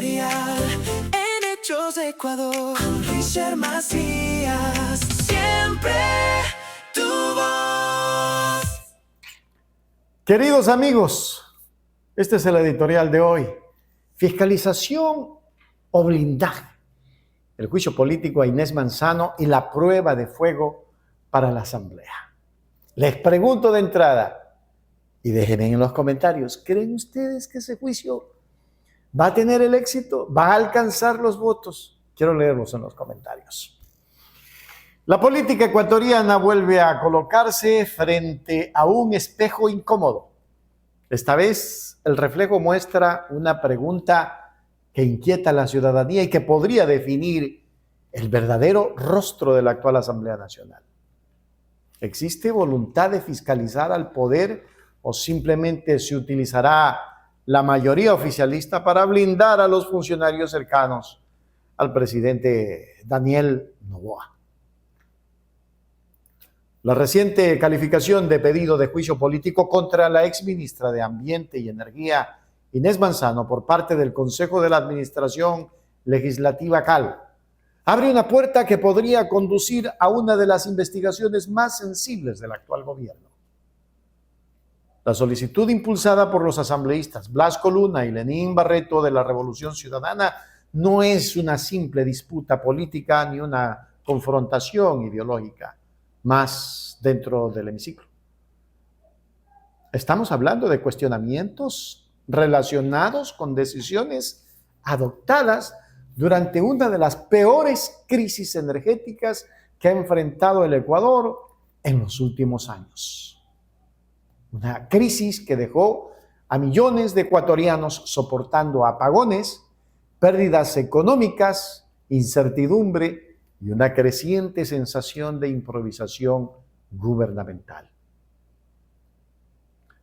editorial en Hechos de Ecuador con Richard Macías. Siempre tu voz. Queridos amigos, este es el editorial de hoy. Fiscalización o blindaje. El juicio político a Inés Manzano y la prueba de fuego para la Asamblea. Les pregunto de entrada, y déjenme en los comentarios, ¿creen ustedes que ese juicio va a tener el éxito? ¿Va a alcanzar los votos? Quiero leerlos en los comentarios. La política ecuatoriana vuelve a colocarse frente a un espejo incómodo. Esta vez el reflejo muestra una pregunta que inquieta a la ciudadanía y que podría definir el verdadero rostro de la actual Asamblea Nacional. ¿Existe voluntad de fiscalizar al poder o simplemente se utilizará la mayoría oficialista para blindar a los funcionarios cercanos al presidente Daniel Noboa? La reciente calificación de pedido de juicio político contra la exministra de Ambiente y Energía, Inés Manzano, por parte del Consejo de la Administración Legislativa CAL, abre una puerta que podría conducir a una de las investigaciones más sensibles del actual gobierno. La solicitud impulsada por los asambleístas Blasco Luna y Lenín Barreto de la Revolución Ciudadana no es una simple disputa política ni una confrontación ideológica más dentro del hemiciclo. Estamos hablando de cuestionamientos relacionados con decisiones adoptadas durante una de las peores crisis energéticas que ha enfrentado el Ecuador en los últimos años. Una crisis que dejó a millones de ecuatorianos soportando apagones, pérdidas económicas, incertidumbre y una creciente sensación de improvisación gubernamental.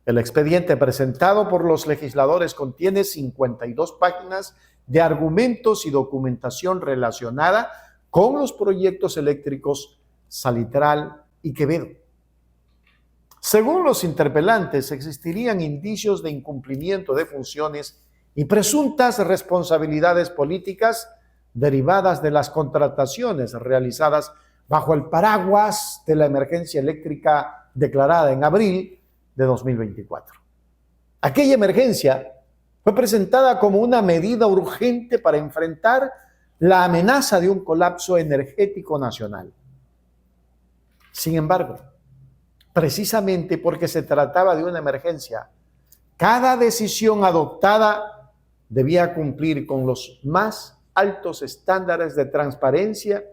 El expediente presentado por los legisladores contiene 52 páginas de argumentos y documentación relacionada con los proyectos eléctricos Salitral y Quevedo. Según los interpelantes, existirían indicios de incumplimiento de funciones y presuntas responsabilidades políticas derivadas de las contrataciones realizadas bajo el paraguas de la emergencia eléctrica declarada en abril de 2024. Aquella emergencia fue presentada como una medida urgente para enfrentar la amenaza de un colapso energético nacional. Sin embargo, precisamente porque se trataba de una emergencia, cada decisión adoptada debía cumplir con los más altos estándares de transparencia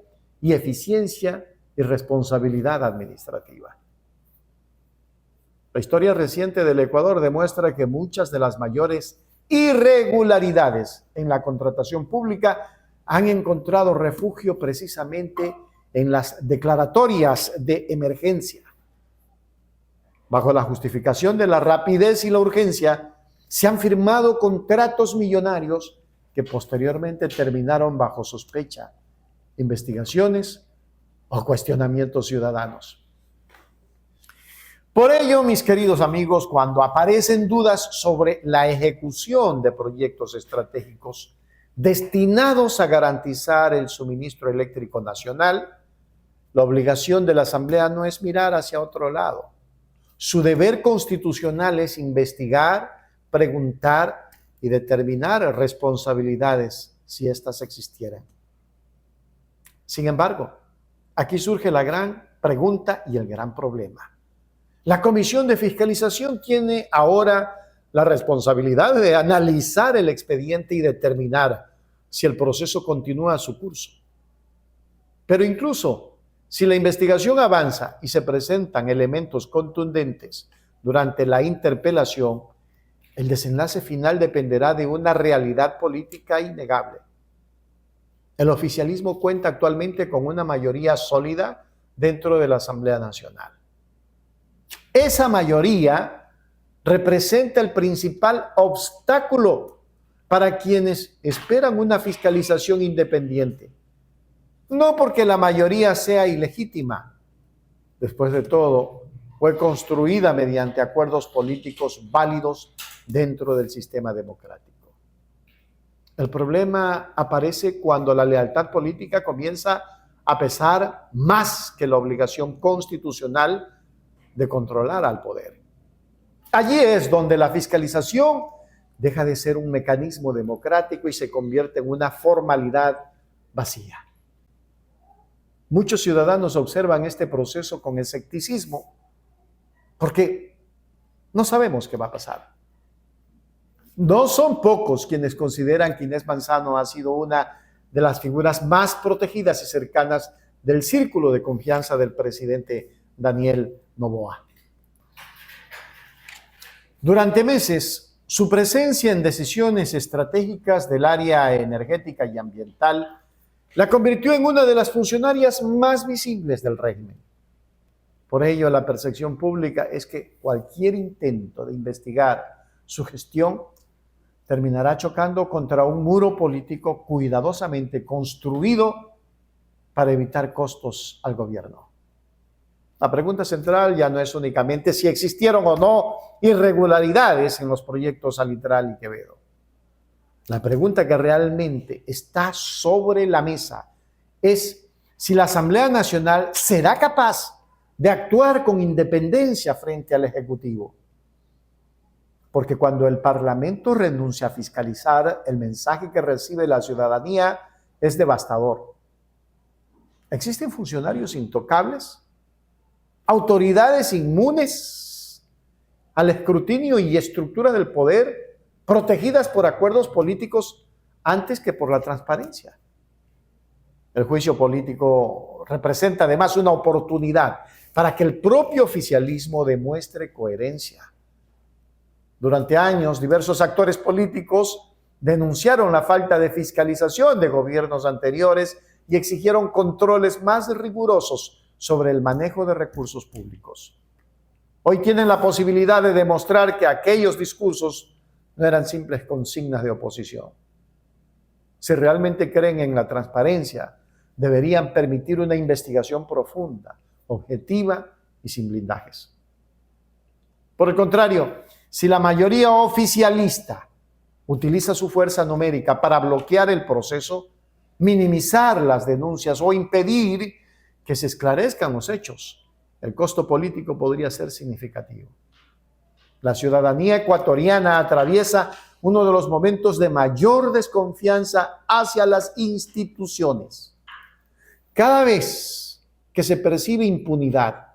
y eficiencia y responsabilidad administrativa. La historia reciente del Ecuador demuestra que muchas de las mayores irregularidades en la contratación pública han encontrado refugio precisamente en las declaratorias de emergencia. Bajo la justificación de la rapidez y la urgencia, se han firmado contratos millonarios que posteriormente terminaron bajo sospecha, investigaciones o cuestionamientos ciudadanos. Por ello, mis queridos amigos, cuando aparecen dudas sobre la ejecución de proyectos estratégicos destinados a garantizar el suministro eléctrico nacional, la obligación de la Asamblea no es mirar hacia otro lado. Su deber constitucional es investigar, preguntar y determinar responsabilidades si éstas existieran. Sin embargo, aquí surge la gran pregunta y el gran problema. La Comisión de Fiscalización tiene ahora la responsabilidad de analizar el expediente y determinar si el proceso continúa su curso. Pero incluso si la investigación avanza y se presentan elementos contundentes durante la interpelación, el desenlace final dependerá de una realidad política innegable. El oficialismo cuenta actualmente con una mayoría sólida dentro de la Asamblea Nacional. Esa mayoría representa el principal obstáculo para quienes esperan una fiscalización independiente. No porque la mayoría sea ilegítima. Después de todo, fue construida mediante acuerdos políticos válidos dentro del sistema democrático. El problema aparece cuando la lealtad política comienza a pesar más que la obligación constitucional de controlar al poder. Allí es donde la fiscalización deja de ser un mecanismo democrático y se convierte en una formalidad vacía. Muchos ciudadanos observan este proceso con escepticismo porque no sabemos qué va a pasar. No son pocos quienes consideran que Inés Manzano ha sido una de las figuras más protegidas y cercanas del círculo de confianza del presidente Daniel Noboa. Durante meses, su presencia en decisiones estratégicas del área energética y ambiental la convirtió en una de las funcionarias más visibles del régimen. Por ello, la percepción pública es que cualquier intento de investigar su gestión terminará chocando contra un muro político cuidadosamente construido para evitar costos al gobierno. La pregunta central ya no es únicamente si existieron o no irregularidades en los proyectos Salitral y Quevedo. La pregunta que realmente está sobre la mesa es si la Asamblea Nacional será capaz de actuar con independencia frente al Ejecutivo. Porque cuando el Parlamento renuncia a fiscalizar, el mensaje que recibe la ciudadanía es devastador. ¿Existen funcionarios intocables? ¿Autoridades inmunes al escrutinio y estructura del poder, protegidas por acuerdos políticos antes que por la transparencia? El juicio político representa además una oportunidad para que el propio oficialismo demuestre coherencia. Durante años, diversos actores políticos denunciaron la falta de fiscalización de gobiernos anteriores y exigieron controles más rigurosos sobre el manejo de recursos públicos. Hoy tienen la posibilidad de demostrar que aquellos discursos no eran simples consignas de oposición. Si realmente creen en la transparencia, deberían permitir una investigación profunda, objetiva y sin blindajes. Por el contrario, si la mayoría oficialista utiliza su fuerza numérica para bloquear el proceso, minimizar las denuncias o impedir que se esclarezcan los hechos, el costo político podría ser significativo. La ciudadanía ecuatoriana atraviesa uno de los momentos de mayor desconfianza hacia las instituciones. Cada vez que se percibe impunidad,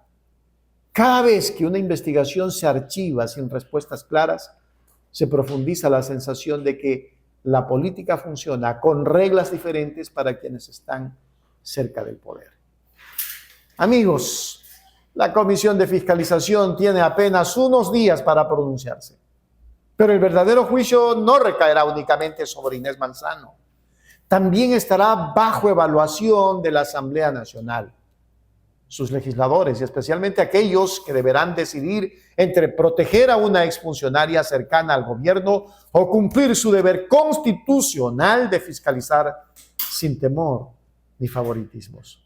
cada vez que una investigación se archiva sin respuestas claras, se profundiza la sensación de que la política funciona con reglas diferentes para quienes están cerca del poder. Amigos, la Comisión de Fiscalización tiene apenas unos días para pronunciarse, pero el verdadero juicio no recaerá únicamente sobre Inés Manzano. También estará bajo evaluación de la Asamblea Nacional, sus legisladores y especialmente aquellos que deberán decidir entre proteger a una exfuncionaria cercana al gobierno o cumplir su deber constitucional de fiscalizar sin temor ni favoritismos.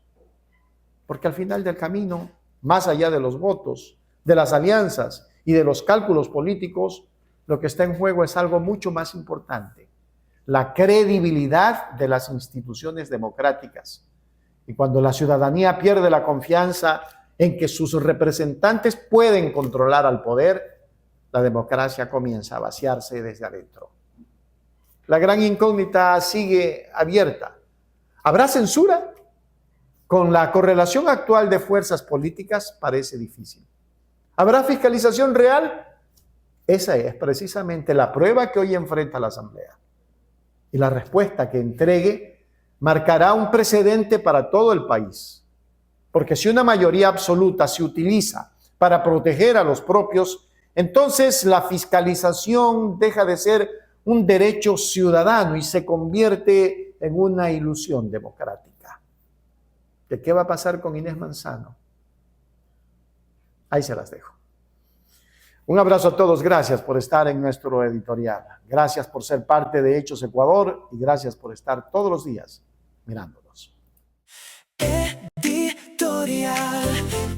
Porque al final del camino, más allá de los votos, de las alianzas y de los cálculos políticos, lo que está en juego es algo mucho más importante: la credibilidad de las instituciones democráticas. Y cuando la ciudadanía pierde la confianza en que sus representantes pueden controlar al poder, la democracia comienza a vaciarse desde adentro. La gran incógnita sigue abierta. ¿Habrá censura? Con la correlación actual de fuerzas políticas parece difícil. ¿Habrá fiscalización real? Esa es precisamente la prueba que hoy enfrenta la Asamblea. Y la respuesta que entregue marcará un precedente para todo el país. Porque si una mayoría absoluta se utiliza para proteger a los propios, entonces la fiscalización deja de ser un derecho ciudadano y se convierte en una ilusión democrática. ¿De qué va a pasar con Inés Manzano? Ahí se las dejo. Un abrazo a todos, gracias por estar en nuestro editorial. Gracias por ser parte de Hechos Ecuador y gracias por estar todos los días mirándonos. Editorial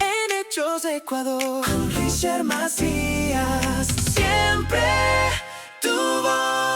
en Hechos Ecuador, con Richard Macías, siempre tu voz.